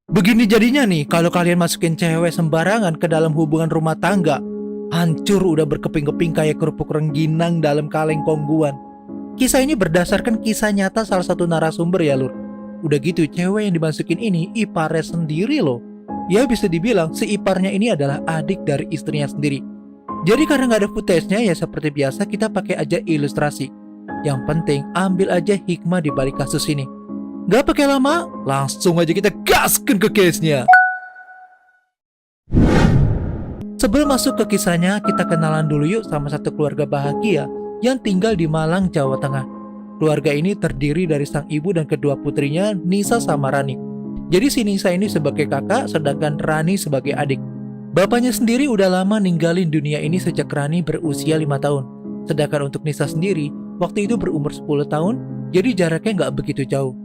Begini jadinya nih, kalau kalian masukin cewek sembarangan ke dalam hubungan rumah tangga, hancur udah berkeping-keping kayak kerupuk rengginang dalam kaleng kongguan. Kisah ini berdasarkan kisah nyata salah satu narasumber ya lur. Udah gitu cewek yang dimasukin ini iparnya sendiri loh. Ya bisa dibilang si iparnya ini adalah adik dari istrinya sendiri. Jadi karena nggak ada footage-nya ya seperti biasa kita pakai aja ilustrasi. Yang penting ambil aja hikmah di balik kasus ini. Gak pakai lama, langsung aja kita gaskan ke case-nya. Sebelum masuk ke kisahnya, kita kenalan dulu yuk sama satu keluarga bahagia yang tinggal di Malang, Jawa Tengah. Keluarga ini terdiri dari sang ibu dan kedua putrinya, Nisa sama Rani. Jadi si Nisa ini sebagai kakak, sedangkan Rani sebagai adik. Bapaknya sendiri udah lama ninggalin dunia ini sejak Rani berusia 5 tahun. Sedangkan untuk Nisa sendiri, waktu itu berumur 10 tahun, jadi jaraknya nggak begitu jauh.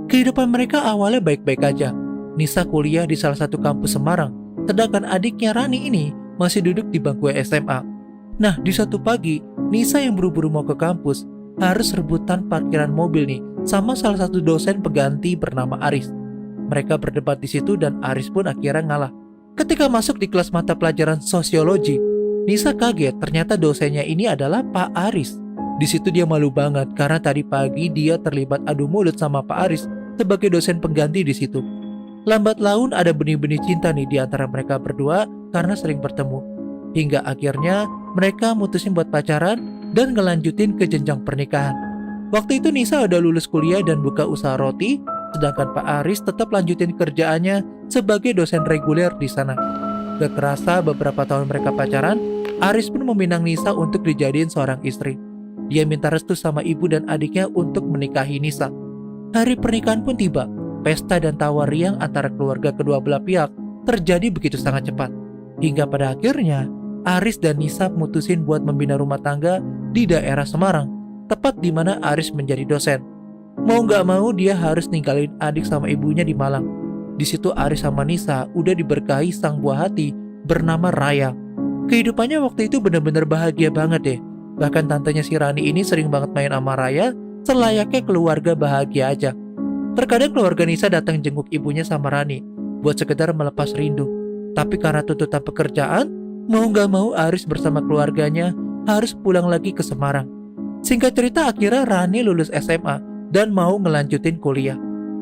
Kehidupan mereka awalnya baik-baik aja. Nisa kuliah di salah satu kampus Semarang, sedangkan adiknya Rani ini masih duduk di bangku SMA. Nah, di suatu pagi, Nisa yang buru-buru mau ke kampus harus rebutan parkiran mobil nih sama salah satu dosen pengganti bernama Aris. Mereka berdebat di situ dan Aris pun akhirnya ngalah. Ketika masuk di kelas mata pelajaran sosiologi, Nisa kaget ternyata dosennya ini adalah Pak Aris. Di situ dia malu banget karena tadi pagi dia terlibat adu mulut sama Pak Aris sebagai dosen pengganti di situ. Lambat laun ada benih-benih cinta nih di antara mereka berdua karena sering bertemu. Hingga akhirnya mereka mutusin buat pacaran dan ngelanjutin ke jenjang pernikahan. Waktu itu Nisa udah lulus kuliah dan buka usaha roti, sedangkan Pak Aris tetap lanjutin kerjaannya sebagai dosen reguler di sana. Gak kerasa beberapa tahun mereka pacaran, Aris pun meminang Nisa untuk dijadiin seorang istri. Dia minta restu sama ibu dan adiknya untuk menikahi Nisa. Hari pernikahan pun tiba. Pesta dan tawa riang antara keluarga kedua belah pihak terjadi begitu sangat cepat. Hingga pada akhirnya, Aris dan Nisa memutusin buat membina rumah tangga di daerah Semarang, tepat di mana Aris menjadi dosen. Mau gak mau dia harus ninggalin adik sama ibunya di Malang. Di situ Aris sama Nisa udah diberkahi sang buah hati bernama Raya. Kehidupannya waktu itu bener-bener bahagia banget deh. Bahkan tantenya si Rani ini sering banget main sama Raya, selayaknya keluarga bahagia aja. Terkadang keluarga Nisa datang jenguk ibunya sama Rani buat sekedar melepas rindu. Tapi karena tuntutan pekerjaan, mau gak mau Aris bersama keluarganya harus pulang lagi ke Semarang. Singkat cerita akhirnya Rani lulus SMA dan mau ngelanjutin kuliah.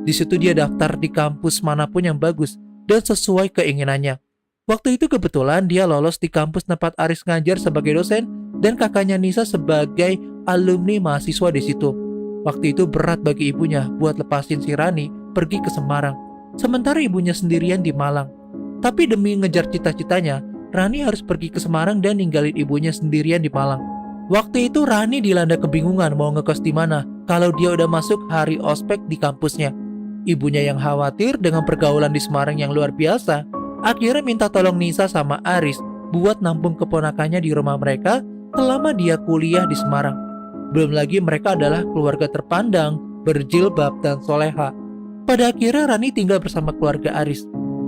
Di situ dia daftar di kampus manapun yang bagus dan sesuai keinginannya. Waktu itu kebetulan dia lolos di kampus tempat Aris ngajar sebagai dosen dan kakaknya Nisa sebagai alumni mahasiswa di situ. Waktu itu berat bagi ibunya buat lepasin si Rani pergi ke Semarang, sementara ibunya sendirian di Malang. Tapi demi ngejar cita-citanya, Rani harus pergi ke Semarang dan ninggalin ibunya sendirian di Malang. Waktu itu Rani dilanda kebingungan mau ngekos di mana kalau dia udah masuk hari ospek di kampusnya. Ibunya yang khawatir dengan pergaulan di Semarang yang luar biasa, akhirnya minta tolong Nisa sama Aris buat nampung keponakannya di rumah mereka selama dia kuliah di Semarang. Belum lagi mereka adalah keluarga terpandang, berjilbab dan soleha. Pada akhirnya Rani tinggal bersama keluarga Aris.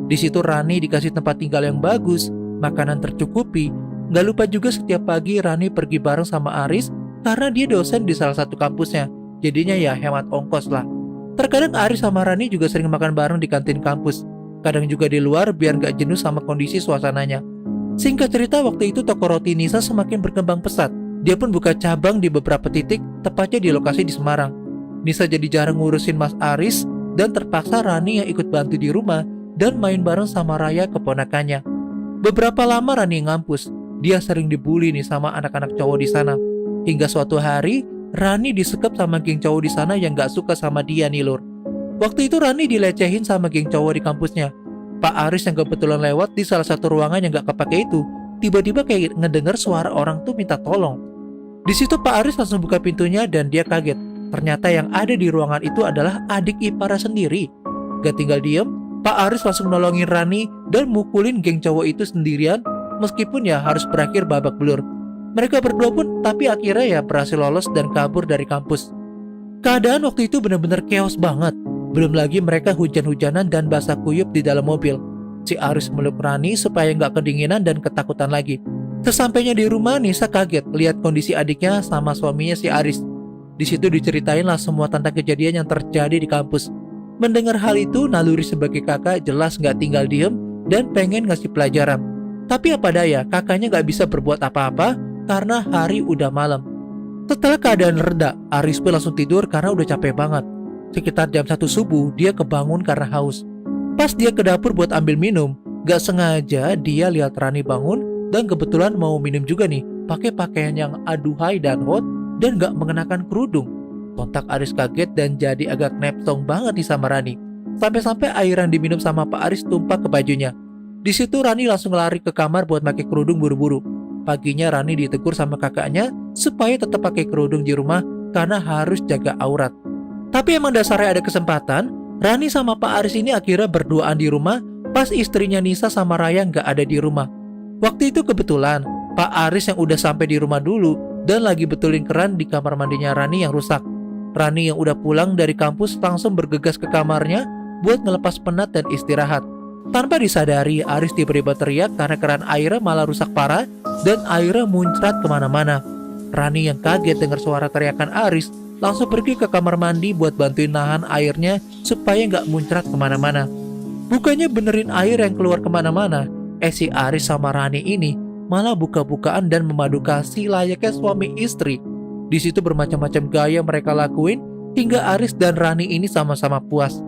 Di situ Rani dikasih tempat tinggal yang bagus, makanan tercukupi. Gak lupa juga setiap pagi Rani pergi bareng sama Aris karena dia dosen di salah satu kampusnya. Jadinya ya hemat ongkos lah. Terkadang Aris sama Rani juga sering makan bareng di kantin kampus. Kadang juga di luar biar gak jenuh sama kondisi suasananya. Singkat cerita waktu itu toko roti Nisa semakin berkembang pesat. Dia pun buka cabang di beberapa titik, tepatnya di lokasi di Semarang. Nisa jadi jarang ngurusin Mas Aris dan terpaksa Rani yang ikut bantu di rumah dan main bareng sama Raya keponakannya. Beberapa lama Rani ngampus, dia sering dibully nih sama anak-anak cowok di sana. Hingga suatu hari, Rani disekep sama geng cowok di sana yang gak suka sama dia nih lur. Waktu itu Rani dilecehin sama geng cowok di kampusnya. Pak Aris yang kebetulan lewat di salah satu ruangan yang gak kepake itu, tiba-tiba kayak ngedenger suara orang tuh minta tolong. Di situ Pak Aris langsung buka pintunya dan dia kaget. Ternyata yang ada di ruangan itu adalah adik iparnya sendiri. Gak tinggal diem, Pak Aris langsung nolongin Rani dan mukulin geng cowok itu sendirian, meskipun ya harus berakhir babak belur. Mereka berdua pun tapi akhirnya ya berhasil lolos dan kabur dari kampus. Keadaan waktu itu benar-benar chaos banget. Belum lagi mereka hujan-hujanan dan basah kuyup di dalam mobil. Si Aris meluk Rani supaya nggak kedinginan dan ketakutan lagi. Sesampainya di rumah, Nisa kaget lihat kondisi adiknya sama suaminya si Aris. Di situ diceritain lah semua tentang kejadian yang terjadi di kampus. Mendengar hal itu, naluri sebagai kakak jelas nggak tinggal diem dan pengen ngasih pelajaran. Tapi apa daya, kakaknya nggak bisa berbuat apa-apa karena hari udah malam. Setelah keadaan reda, Aris pun langsung tidur karena udah capek banget. Sekitar jam 1 subuh, dia kebangun karena haus. Pas dia ke dapur buat ambil minum, gak sengaja dia lihat Rani bangun dan kebetulan mau minum juga nih, pakai pakaian yang aduhai dan hot dan gak mengenakan kerudung. Sontak Aris kaget dan jadi agak nepsong banget nih sama Rani. Sampai-sampai air yang diminum sama Pak Aris tumpah ke bajunya. Di situ Rani langsung lari ke kamar buat pakai kerudung buru-buru. Paginya Rani ditegur sama kakaknya supaya tetap pakai kerudung di rumah karena harus jaga aurat. Tapi emang dasarnya ada kesempatan, Rani sama Pak Aris ini akhirnya berduaan di rumah pas istrinya Nisa sama Raya nggak ada di rumah. Waktu itu kebetulan Pak Aris yang udah sampai di rumah dulu dan lagi betulin keran di kamar mandinya Rani yang rusak. Rani yang udah pulang dari kampus langsung bergegas ke kamarnya buat ngelepas penat dan istirahat. Tanpa disadari, Aris tiba-tiba teriak karena keran airnya malah rusak parah dan airnya muncrat kemana-mana. Rani yang kaget dengar suara teriakan Aris langsung pergi ke kamar mandi buat bantuin nahan airnya supaya nggak muncrat kemana-mana. Bukannya benerin air yang keluar kemana-mana, si Aris sama Rani ini malah buka-bukaan dan memadu kasih layaknya suami istri. Di situ bermacam-macam gaya mereka lakuin hingga Aris dan Rani ini sama-sama puas.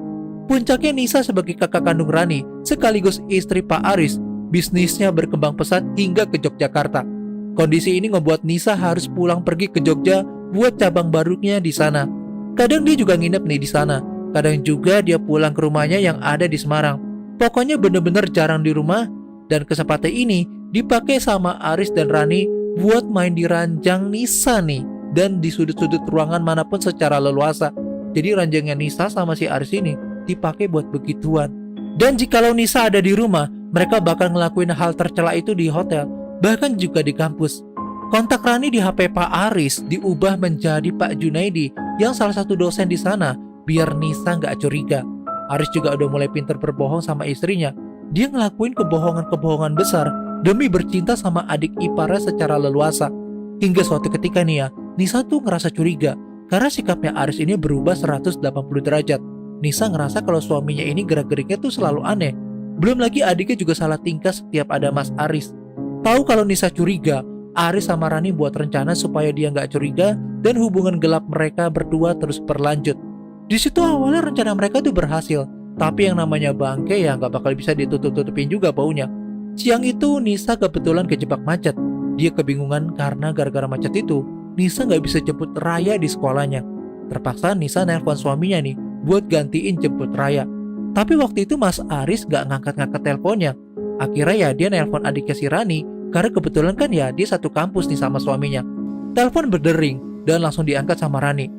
Puncaknya Nisa sebagai kakak kandung Rani sekaligus istri Pak Aris, bisnisnya berkembang pesat hingga ke Yogyakarta. Kondisi ini membuat Nisa harus pulang pergi ke Jogja buat cabang barunya di sana. Kadang dia juga nginep nih di sana. Kadang juga dia pulang ke rumahnya yang ada di Semarang. Pokoknya bener-bener jarang di rumah dan kesempatan ini dipakai sama Aris dan Rani buat main di ranjang Nisa nih dan di sudut-sudut ruangan manapun secara leluasa. Jadi ranjangnya Nisa sama si Aris ini dipakai buat begituan. Dan jikalau Nisa ada di rumah, mereka bakal ngelakuin hal tercela itu di hotel, bahkan juga di kampus. Kontak Rani di HP Pak Aris diubah menjadi Pak Junaidi yang salah satu dosen di sana biar Nisa nggak curiga. Aris juga udah mulai pinter berbohong sama istrinya. Dia ngelakuin kebohongan-kebohongan besar demi bercinta sama adik iparnya secara leluasa. Hingga suatu ketika nih ya, Nisa tuh ngerasa curiga karena sikapnya Aris ini berubah 180 derajat. Nisa ngerasa kalau suaminya ini gerak-geriknya tuh selalu aneh. Belum lagi adiknya juga salah tingkah setiap ada Mas Aris. Tahu kalau Nisa curiga, Aris sama Rani buat rencana supaya dia nggak curiga dan hubungan gelap mereka berdua terus berlanjut. Di situ awalnya rencana mereka tuh berhasil, tapi yang namanya bangke ya nggak bakal bisa ditutup-tutupin juga baunya. Siang itu Nisa kebetulan kejebak macet. Dia kebingungan karena gara-gara macet itu Nisa nggak bisa jemput Raya di sekolahnya. Terpaksa Nisa nelpon suaminya nih buat gantiin jemput Raya. Tapi waktu itu Mas Aris nggak ngangkat-ngangkat teleponnya. Akhirnya ya dia nelpon adiknya si Rani karena kebetulan kan ya dia satu kampus nih sama suaminya. Telepon berdering dan langsung diangkat sama Rani.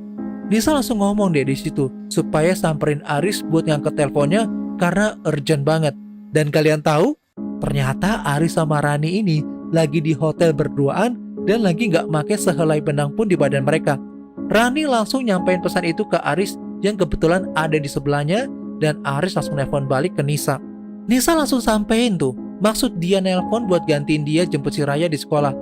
Nisa langsung ngomong deh di situ supaya samperin Aris buat ngangkat teleponnya karena urgent banget. Dan kalian tahu, ternyata Aris sama Rani ini lagi di hotel berduaan dan lagi nggak make sehelai benang pun di badan mereka. Rani langsung nyampein pesan itu ke Aris yang kebetulan ada di sebelahnya dan Aris langsung nelpon balik ke Nisa. Nisa langsung sampein tuh maksud dia nelpon buat gantiin dia jemput si Raya di sekolah.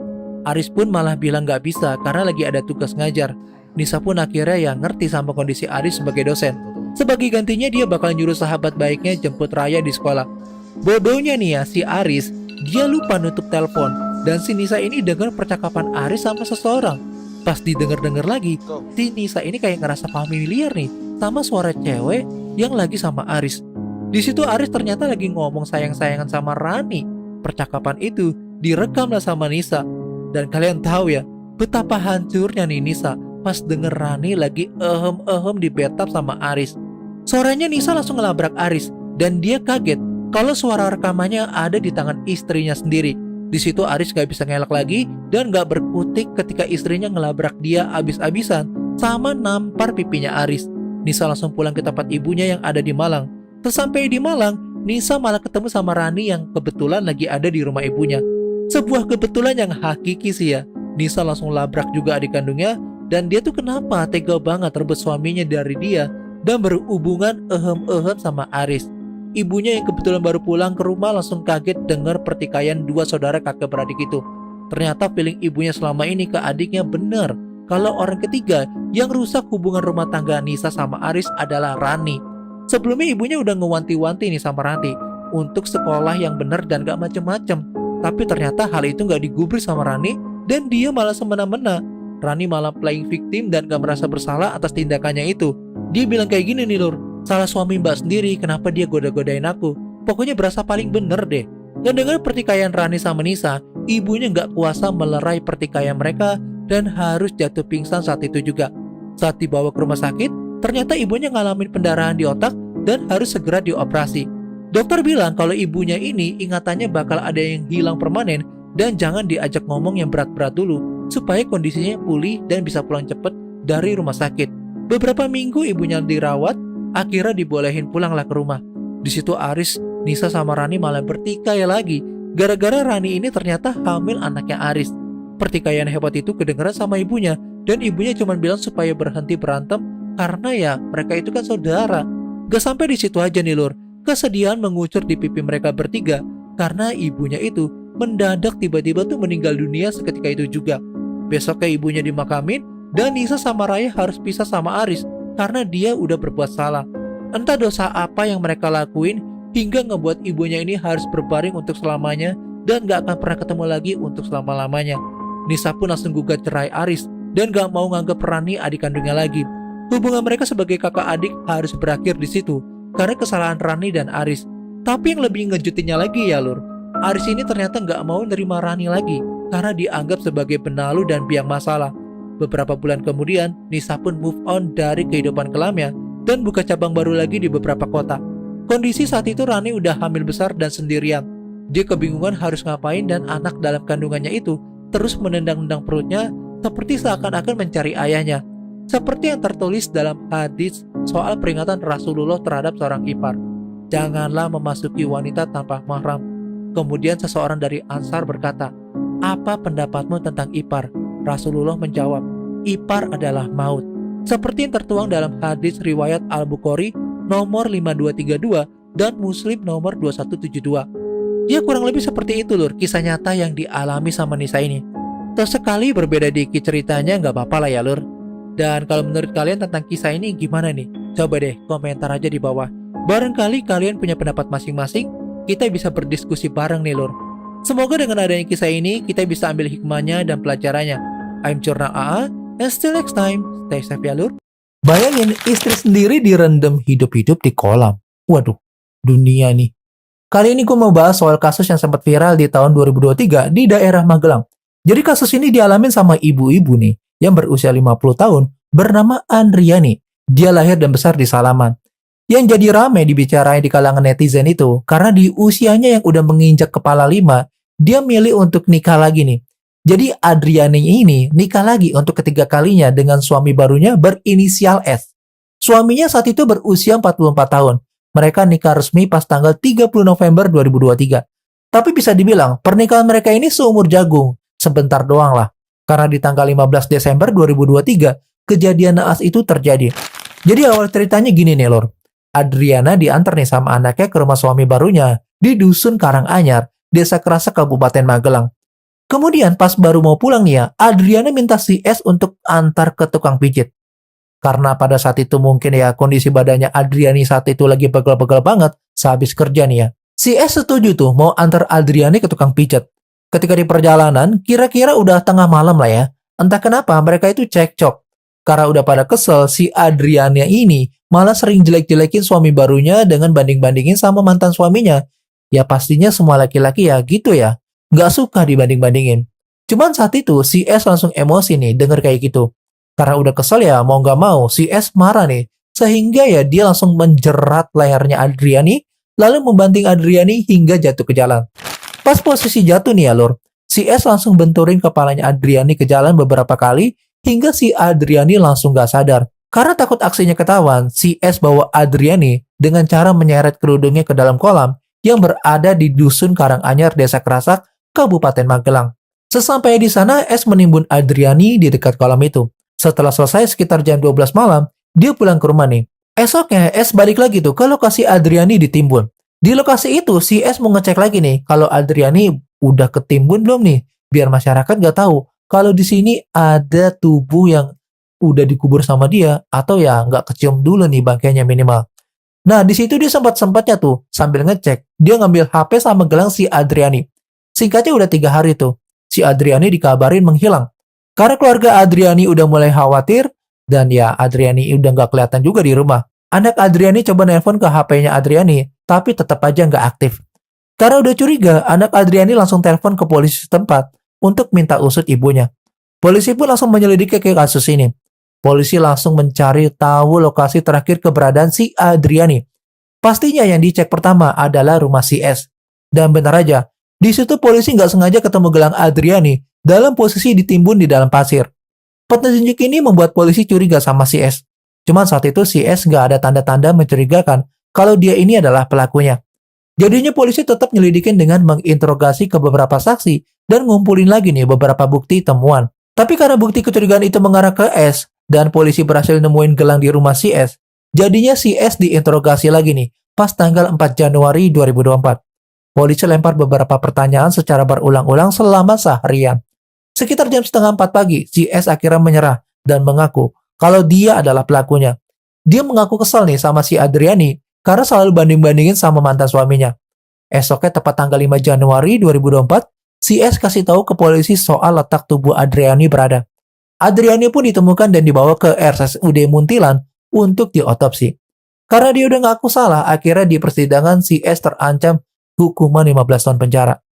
Aris pun malah bilang gak bisa karena lagi ada tugas ngajar. Nisa pun akhirnya ya ngerti sama kondisi Aris sebagai dosen. Sebagai gantinya dia bakal nyuruh sahabat baiknya jemput Raya di sekolah. Bodohnya nih ya si Aris, dia lupa nutup telepon dan si Nisa ini dengar percakapan Aris sama seseorang. Pas didengar-dengar lagi, si Nisa ini kayak ngerasa familiar nih sama suara cewek yang lagi sama Aris. Di situ Aris ternyata lagi ngomong sayang-sayangan sama Rani. Percakapan itu direkam lah sama Nisa. Dan kalian tahu ya, betapa hancurnya nih Nisa pas denger Rani lagi ehem-ehem di bathtub sama Aris. Sorenya Nisa langsung ngelabrak Aris dan dia kaget kalau suara rekamannya ada di tangan istrinya sendiri. Di situ Aris gak bisa ngelak lagi dan gak berkutik ketika istrinya ngelabrak dia abis-abisan sama nampar pipinya Aris. Nisa langsung pulang ke tempat ibunya yang ada di Malang. Sesampai di Malang, Nisa malah ketemu sama Rani yang kebetulan lagi ada di rumah ibunya. Sebuah kebetulan yang hakiki sih ya. Nisa langsung labrak juga adik kandungnya dan dia tuh kenapa tega banget rebut suaminya dari dia dan berhubungan ehem-ehem sama Aris. Ibunya yang kebetulan baru pulang ke rumah langsung kaget dengar pertikaian dua saudara kakak beradik itu. Ternyata feeling ibunya selama ini ke adiknya benar kalau orang ketiga yang rusak hubungan rumah tangga Nisa sama Aris adalah Rani. Sebelumnya ibunya udah ngewanti-wanti nih sama Rani untuk sekolah yang benar dan gak macem-macem. Tapi ternyata hal itu gak digubris sama Rani dan dia malah semena-mena. Rani malah playing victim dan gak merasa bersalah atas tindakannya itu. Dia bilang kayak gini nih Lur, salah suami mbak sendiri, kenapa dia goda-godain aku? Pokoknya berasa paling bener deh. Dan dengan pertikaian Rani sama Nisa, ibunya gak kuasa melerai pertikaian mereka dan harus jatuh pingsan saat itu juga. Saat dibawa ke rumah sakit, ternyata ibunya ngalamin pendarahan di otak dan harus segera dioperasi. Dokter bilang kalau ibunya ini ingatannya bakal ada yang hilang permanen dan jangan diajak ngomong yang berat-berat dulu supaya kondisinya pulih dan bisa pulang cepat dari rumah sakit. Beberapa minggu ibunya dirawat, akhirnya dibolehin pulanglah ke rumah. Di situ Aris, Nisa sama Rani malah bertikai lagi gara-gara Rani ini ternyata hamil anaknya Aris. Pertikaian hebat itu kedengeran sama ibunya dan ibunya cuma bilang supaya berhenti berantem karena ya mereka itu kan saudara. Gak sampai di situ aja nih Lur. Kesedihan mengucur di pipi mereka bertiga karena ibunya itu mendadak tiba-tiba tuh meninggal dunia seketika itu juga. Besoknya ibunya dimakamin dan Nisa sama Raya harus pisah sama Aris karena dia udah berbuat salah. Entah dosa apa yang mereka lakuin hingga ngebuat ibunya ini harus berbaring untuk selamanya dan gak akan pernah ketemu lagi untuk selama-lamanya. Nisa pun langsung gugat cerai Aris dan gak mau nganggap Rani adik kandungnya lagi. Hubungan mereka sebagai kakak adik harus berakhir di situ karena kesalahan Rani dan Aris. Tapi yang lebih ngejutinnya lagi ya Lur, Aris ini ternyata gak mau nerima Rani lagi karena dianggap sebagai penalu dan biang masalah. Beberapa bulan kemudian, Nisa pun move on dari kehidupan kelamnya dan buka cabang baru lagi di beberapa kota. Kondisi saat itu Rani udah hamil besar dan sendirian. Dia kebingungan harus ngapain dan anak dalam kandungannya itu terus menendang-nendang perutnya seperti seakan-akan mencari ayahnya. Seperti yang tertulis dalam hadis soal peringatan Rasulullah terhadap seorang ipar. Janganlah memasuki wanita tanpa mahram. Kemudian seseorang dari Ansar berkata, apa pendapatmu tentang ipar? Rasulullah menjawab, ipar adalah maut. Seperti yang tertuang dalam hadis riwayat Al-Bukhari nomor 5232 dan Muslim nomor 2172. Ya kurang lebih seperti itu Lur, kisah nyata yang dialami sama Nisa ini. Terus sekali berbeda dikit ceritanya gak apa-apa lah ya Lur. Dan kalau menurut kalian tentang kisah ini gimana nih? Coba deh komentar aja di bawah. Barangkali kalian punya pendapat masing-masing, kita bisa berdiskusi bareng nih Lur. Semoga dengan adanya kisah ini, kita bisa ambil hikmahnya dan pelajarannya. I'm Jurnal AA, and still next time, stay safe ya Lur. Bayangin istri sendiri direndam hidup-hidup di kolam. Waduh, dunia nih. Kali ini gue mau bahas soal kasus yang sempat viral di tahun 2023 di daerah Magelang. Jadi kasus ini dialamin sama ibu-ibu nih, yang berusia 50 tahun, bernama Andriani. Dia lahir dan besar di Salaman. Yang jadi ramai dibicarain di kalangan netizen itu, karena di usianya yang udah menginjak kepala 5, dia milih untuk nikah lagi nih. Jadi Adriani ini nikah lagi untuk ketiga kalinya dengan suami barunya berinisial S. Suaminya saat itu berusia 44 tahun. Mereka nikah resmi pas tanggal 30 November 2023. Tapi bisa dibilang, pernikahan mereka ini seumur jagung. Sebentar doang lah. Karena di tanggal 15 Desember 2023, kejadian naas itu terjadi. Jadi awal ceritanya gini nih Lor. Adriana diantar nih sama anaknya ke rumah suami barunya di Dusun Karanganyar, Desa Kerasak, Kabupaten Magelang. Kemudian pas baru mau pulang nih ya, Adriana minta si S untuk antar ke tukang pijit. Karena pada saat itu mungkin ya kondisi badannya Adriani saat itu lagi pegel-pegel banget sehabis kerja nih ya. Si S setuju tuh mau antar Adriani ke tukang pijat. Ketika di perjalanan, kira-kira udah tengah malam lah ya. Entah kenapa mereka itu cekcok. Karena udah pada kesel, si Adriana ini malah sering jelek-jelekin suami barunya dengan banding-bandingin sama mantan suaminya. Ya pastinya semua laki-laki ya gitu ya. Nggak suka dibanding-bandingin. Cuman saat itu si S langsung emosi nih denger kayak gitu. Karena udah kesel ya mau nggak mau si S marah nih. Sehingga ya dia langsung menjerat lehernya Adriani lalu membanting Adriani hingga jatuh ke jalan. Pas posisi jatuh nih ya Lur, si S langsung benturin kepalanya Adriani ke jalan beberapa kali hingga si Adriani langsung gak sadar. Karena takut aksinya ketahuan, si S bawa Adriani dengan cara menyeret kerudungnya ke dalam kolam yang berada di Dusun Karanganyar, Desa Kerasak, Kabupaten Magelang. Sesampainya di sana, S menimbun Adriani di dekat kolam itu. Setelah selesai sekitar jam 12 malam, dia pulang ke rumah nih. Esoknya, S balik lagi tuh ke lokasi Adriani ditimbun. Di lokasi itu, si S mau ngecek lagi nih, kalau Adriani udah ketimbun belum nih, biar masyarakat nggak tahu kalau di sini ada tubuh yang udah dikubur sama dia, atau ya nggak kecium dulu nih bangkainya minimal. Nah, di situ dia sempat-sempatnya tuh sambil ngecek, dia ngambil HP sama gelang si Adriani. Singkatnya udah 3 hari tuh, si Adriani dikabarin menghilang. Karena keluarga Adriani udah mulai khawatir, dan ya Adriani udah nggak kelihatan juga di rumah. Anak Adriani coba nelpon ke HP-nya Adriani, tapi tetap aja nggak aktif. Karena udah curiga, anak Adriani langsung telepon ke polisi setempat untuk minta usut ibunya. Polisi pun langsung menyelidiki ke kasus ini. Polisi langsung mencari tahu lokasi terakhir keberadaan si Adriani. Pastinya yang dicek pertama adalah rumah si S. Dan benar aja, di situ polisi nggak sengaja ketemu gelang Adriani dalam posisi ditimbun di dalam pasir. Petunjuk ini membuat polisi curiga sama si S. Cuman saat itu si S nggak ada tanda-tanda mencurigakan kalau dia ini adalah pelakunya. Jadinya polisi tetap nyelidikin dengan menginterogasi ke beberapa saksi dan ngumpulin lagi nih beberapa bukti temuan. Tapi karena bukti kecurigaan itu mengarah ke S dan polisi berhasil nemuin gelang di rumah si S, jadinya si S diinterogasi lagi nih pas tanggal 4 Januari 2024. Polisi lempar beberapa pertanyaan secara berulang-ulang selama seharian. Sekitar jam setengah 4 pagi, si S akhirnya menyerah dan mengaku kalau dia adalah pelakunya. Dia mengaku kesal nih sama si Adriani karena selalu banding-bandingin sama mantan suaminya. Esoknya tepat tanggal 5 Januari 2024, si S kasih tahu ke polisi soal letak tubuh Adriani berada. Adriani pun ditemukan dan dibawa ke RSUD Muntilan untuk diotopsi. Karena dia udah ngaku salah, akhirnya di persidangan si S terancam hukuman 15 tahun penjara.